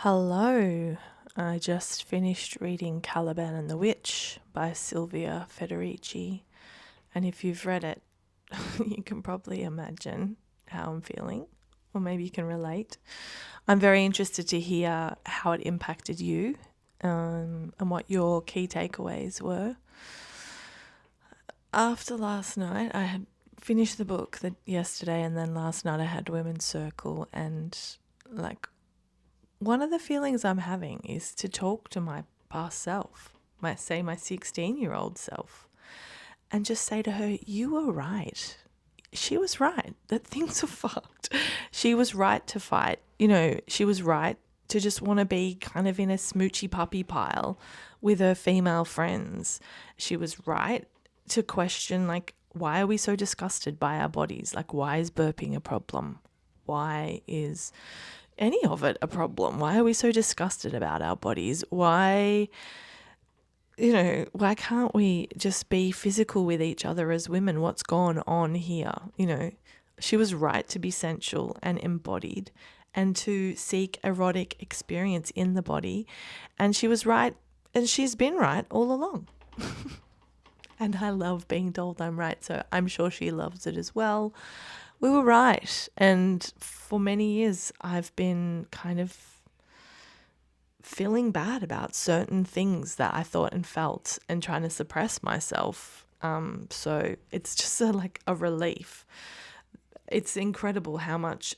Hello. I just finished reading Caliban and the Witch by Silvia Federici. And if you've read it, you can probably imagine how I'm feeling, or maybe you can relate. I'm very interested to hear how it impacted you, and what your key takeaways were. After last night, I had finished the book yesterday, and then last night I had Women's Circle, and like one of the feelings I'm having is to talk to my past self, my 16-year-old self, and just say to her, you were right. She was right that things are fucked. She was right to fight. She was right to just want to be kind of in a smoochy puppy pile with her female friends. She was right to question, like, why are we so disgusted by our bodies? Like, why is burping a problem? Why is any of it a problem? Why are we so disgusted about our bodies? Why can't we just be physical with each other as women? What's gone on here? She was right to be sensual and embodied and to seek erotic experience in the body. And she was right, and she's been right all along. And I love being told I'm right, so I'm sure she loves it as well. We were right. And for many years, I've been kind of feeling bad about certain things that I thought and felt and trying to suppress myself. So it's just a relief. It's incredible how much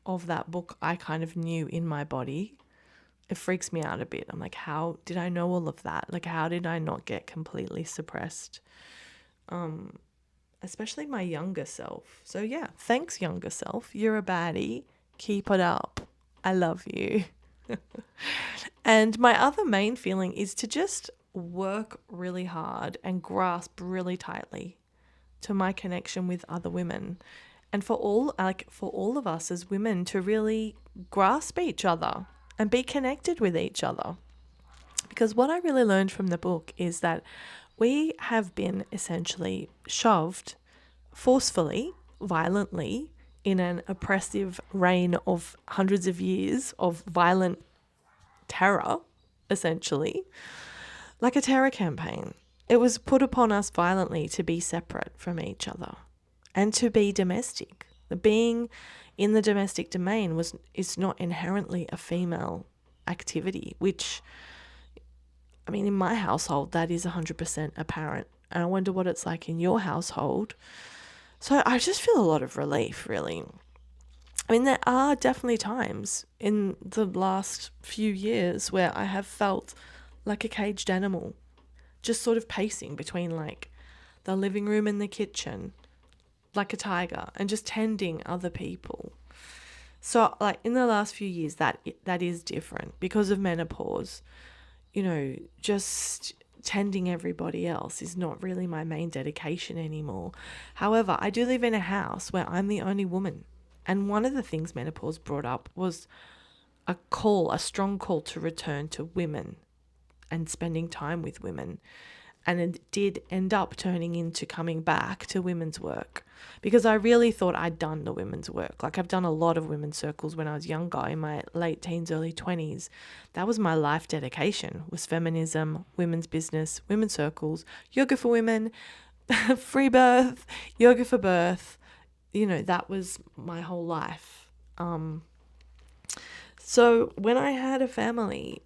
of that book I kind of knew in my body. It freaks me out a bit. I'm like, how did I know all of that? Like, how did I not get completely suppressed? Especially my younger self. So yeah, thanks, younger self. You're a baddie. Keep it up. I love you. And my other main feeling is to just work really hard and grasp really tightly to my connection with other women. And for all of us as women to really grasp each other and be connected with each other. Because what I really learned from the book is that we have been essentially shoved forcefully, violently, in an oppressive reign of hundreds of years of violent terror, essentially, like a terror campaign. It was put upon us violently to be separate from each other and to be domestic. Being in the domestic domain is not inherently a female activity, which, I mean, in my household, that is 100% apparent. And I wonder what it's like in your household. So I just feel a lot of relief, really. I mean, there are definitely times in the last few years where I have felt like a caged animal, just sort of pacing between like the living room and the kitchen, like a tiger, and just tending other people. So like in the last few years, that is different because of menopause. Just tending everybody else is not really my main dedication anymore. However, I do live in a house where I'm the only woman. And one of the things menopause brought up was a strong call to return to women and spending time with women. And it did end up turning into coming back to women's work, because I really thought I'd done the women's work. Like, I've done a lot of women's circles when I was younger, in my late teens, early 20s. That was my life dedication, was feminism, women's business, women's circles, yoga for women, free birth, yoga for birth. That was my whole life. So when I had a family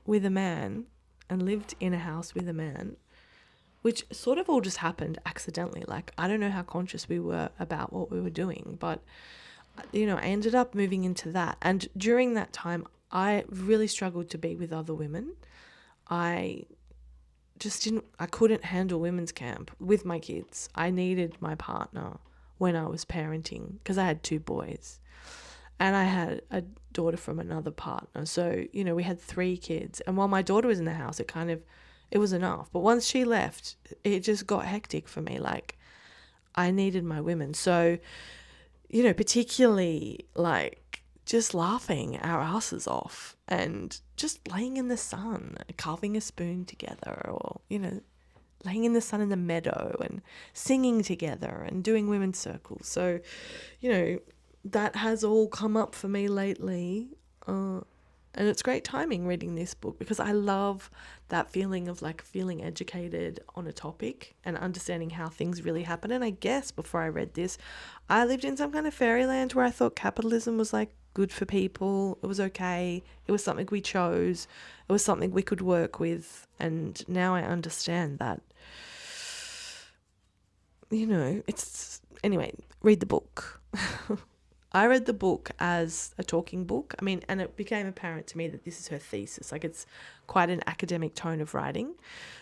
with a man and lived in a house with a man, which sort of all just happened accidentally. Like, I don't know how conscious we were about what we were doing, but, I ended up moving into that. And during that time, I really struggled to be with other women. I couldn't handle women's camp with my kids. I needed my partner when I was parenting, because I had 2 boys. And I had a daughter from another partner. So, we had 3 kids. And while my daughter was in the house, it was enough. But once she left, it just got hectic for me. Like, I needed my women. So, particularly like just laughing our asses off and just laying in the sun, carving a spoon together, or, laying in the sun in the meadow and singing together and doing women's circles. So, that has all come up for me lately. And it's great timing reading this book because I love that feeling of like feeling educated on a topic and understanding how things really happen. And I guess before I read this, I lived in some kind of fairyland where I thought capitalism was like good for people. It was okay. It was something we chose. It was something we could work with. And now I understand that, it's, anyway, read the book. I read the book as a talking book. I mean, and it became apparent to me that this is her thesis. Like, it's quite an academic tone of writing.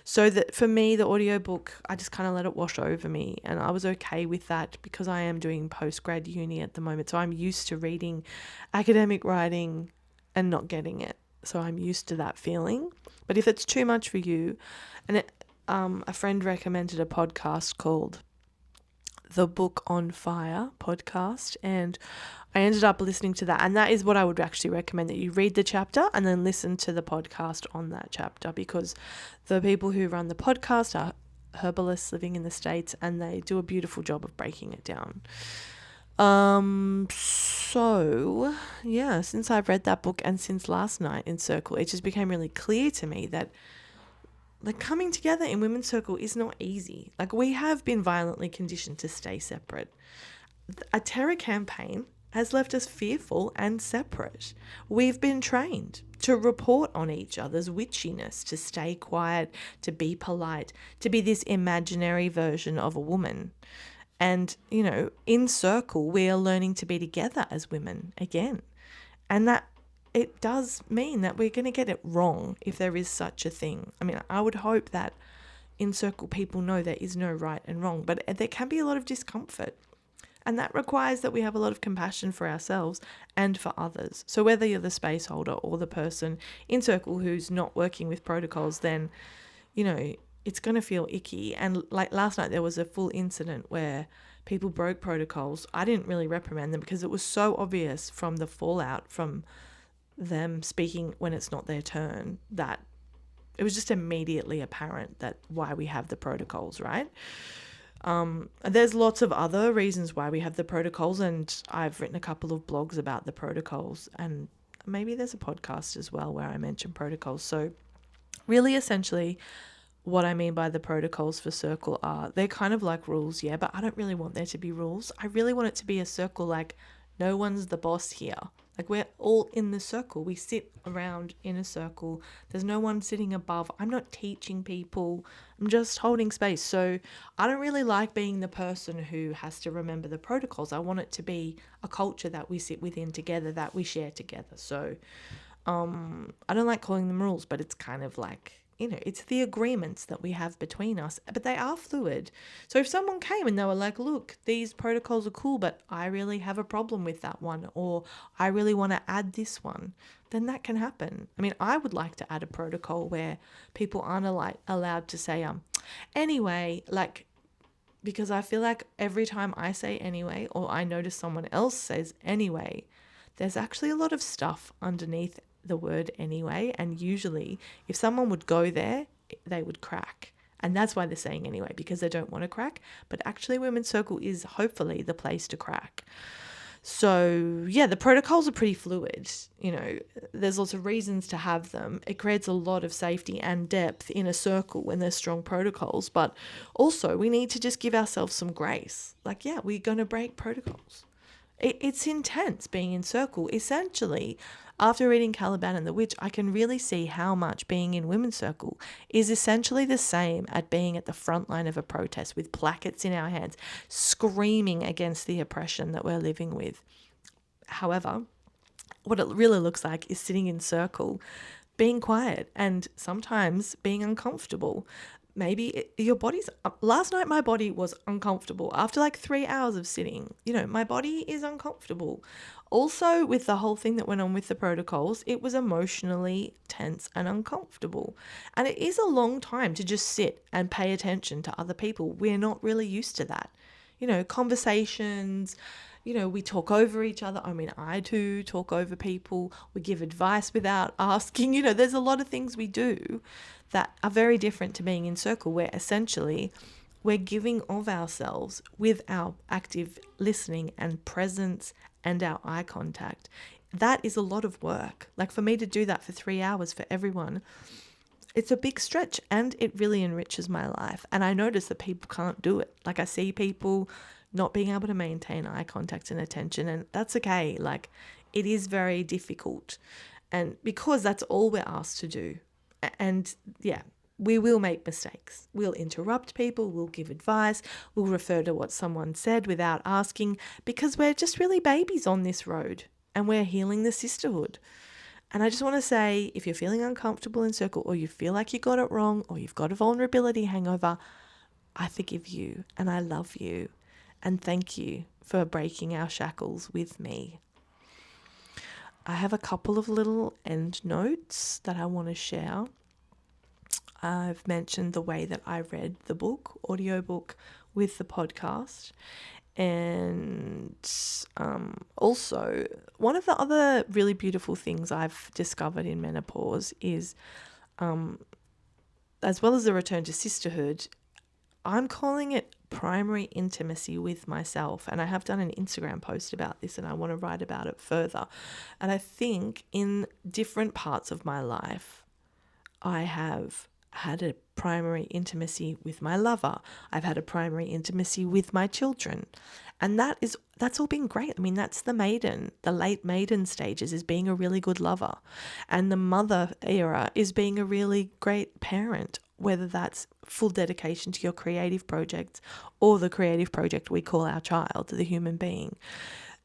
So that for me, the audiobook, I just kind of let it wash over me. And I was okay with that because I am doing postgrad uni at the moment. So I'm used to reading academic writing and not getting it. So I'm used to that feeling. But if it's too much for you, and a friend recommended a podcast called The Book on Fire podcast, and I ended up listening to that, and that is what I would actually recommend, that you read the chapter and then listen to the podcast on that chapter, because the people who run the podcast are herbalists living in the States and they do a beautiful job of breaking it down. So yeah, since I've read that book and since last night in Circle, it just became really clear to me that like coming together in Women's Circle is not easy. Like, we have been violently conditioned to stay separate. A terror campaign has left us fearful and separate. We've been trained to report on each other's witchiness, to stay quiet, to be polite, to be this imaginary version of a woman. And, in Circle, we are learning to be together as women again. And that it does mean that we're going to get it wrong if there is such a thing. I mean, I would hope that in Circle people know there is no right and wrong, but there can be a lot of discomfort. And that requires that we have a lot of compassion for ourselves and for others. So whether you're the space holder or the person in Circle who's not working with protocols, then, it's going to feel icky. And like last night, there was a full incident where people broke protocols. I didn't really reprimand them because it was so obvious from the fallout from them speaking when it's not their turn that it was just immediately apparent that why we have the protocols, right? There's lots of other reasons why we have the protocols, and I've written a couple of blogs about the protocols, and maybe there's a podcast as well where I mention protocols. So really, essentially, what I mean by the protocols for Circle are, they're kind of like rules, yeah, but I don't really want there to be rules. I really want it to be a circle like no one's the boss here. Like, we're all in the circle. We sit around in a circle. There's no one sitting above. I'm not teaching people. I'm just holding space. So I don't really like being the person who has to remember the protocols. I want it to be a culture that we sit within together, that we share together. So I don't like calling them rules, but it's kind of like, it's the agreements that we have between us, but they are fluid. So if someone came and they were like, look, these protocols are cool, but I really have a problem with that one, or I really want to add this one, then that can happen. I mean, I would like to add a protocol where people aren't allowed to say, anyway, like, because I feel like every time I say anyway, or I notice someone else says anyway, there's actually a lot of stuff underneath the word anyway, and usually if someone would go there, they would crack. And that's why they're saying anyway, because they don't want to crack. But actually, Women's Circle is hopefully the place to crack. So yeah, the protocols are pretty fluid. There's lots of reasons to have them. It creates a lot of safety and depth in a circle when there's strong protocols, but also we need to just give ourselves some grace. Like, yeah, we're going to break protocols. It's intense being in Circle. Essentially, after reading Caliban and the Witch, I can really see how much being in Women's Circle is essentially the same at being at the front line of a protest with placards in our hands, screaming against the oppression that we're living with. However, what it really looks like is sitting in Circle, being quiet and sometimes being uncomfortable. Maybe your body's... Last night, my body was uncomfortable. After like 3 hours of sitting, my body is uncomfortable. Also, with the whole thing that went on with the protocols, it was emotionally tense and uncomfortable. And it is a long time to just sit and pay attention to other people. We're not really used to that. Conversations, we talk over each other. I mean, I do talk over people. We give advice without asking. There's a lot of things we do that are very different to being in Circle, where essentially we're giving of ourselves with our active listening and presence and our eye contact. that is a lot of work. Like for me to do that for 3 hours for everyone, it's a big stretch, and it really enriches my life. And I notice that people can't do it. Like I see people not being able to maintain eye contact and attention, and that's okay. Like it is very difficult, and because that's all we're asked to do. And yeah, we will make mistakes. We'll interrupt people, we'll give advice, we'll refer to what someone said without asking, because we're just really babies on this road and we're healing the sisterhood. And I just want to say, if you're feeling uncomfortable in circle, or you feel like you got it wrong, or you've got a vulnerability hangover, I forgive you and I love you. And thank you for breaking our shackles with me. I have a couple of little end notes that I want to share. I've mentioned the way that I read the book, audiobook, with the podcast. And also, one of the other really beautiful things I've discovered in menopause is, as well as the return to sisterhood, I'm calling it primary intimacy with myself. And I have done an Instagram post about this, and I want to write about it further. And I think in different parts of my life, I have had a primary intimacy with my lover. I've had a primary intimacy with my children. And that's all been great. I mean, that's the late maiden stages, is being a really good lover. And the mother era is being a really great parent, whether that's full dedication to your creative projects or the creative project we call our child, the human being.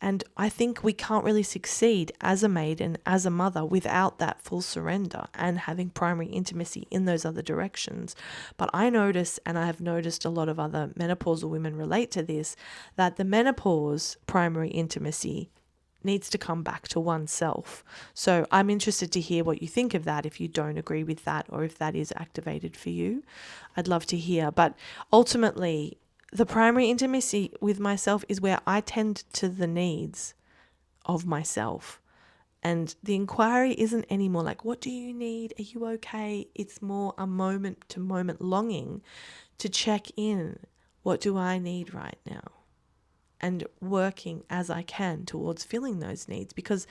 And I think we can't really succeed as a maiden, as a mother, without that full surrender and having primary intimacy in those other directions. But I notice, and I have noticed a lot of other menopausal women relate to this, that the menopause primary intimacy needs to come back to oneself. So I'm interested to hear what you think of that, if you don't agree with that or if that is activated for you. I'd love to hear. But ultimately, the primary intimacy with myself is where I tend to the needs of myself. And the inquiry isn't anymore like, what do you need? Are you okay? It's more a moment to moment longing to check in. What do I need right now? And working as I can towards filling those needs, because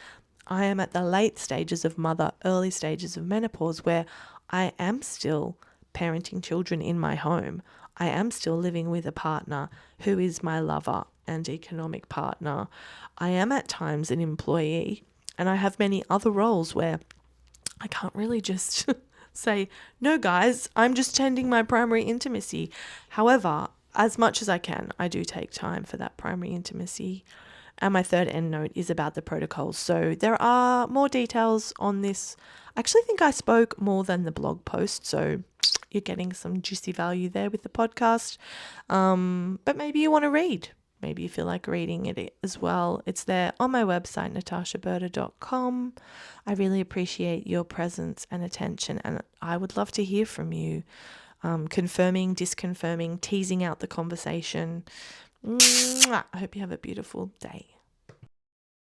I am at the late stages of mother, early stages of menopause, where I am still parenting children in my home. I am still living with a partner who is my lover and economic partner. I am at times an employee, and I have many other roles where I can't really just say, no guys, I'm just tending my primary intimacy. However, as much as I can, I do take time for that primary intimacy. And my third end note is about the protocols. So there are more details on this. I actually think I spoke more than the blog post, so you're getting some juicy value there with the podcast. But maybe you want to read. Maybe you feel like reading it as well. It's there on my website, natashaberta.com. I really appreciate your presence and attention, and I would love to hear from you. Confirming, disconfirming, teasing out the conversation. I hope you have a beautiful day.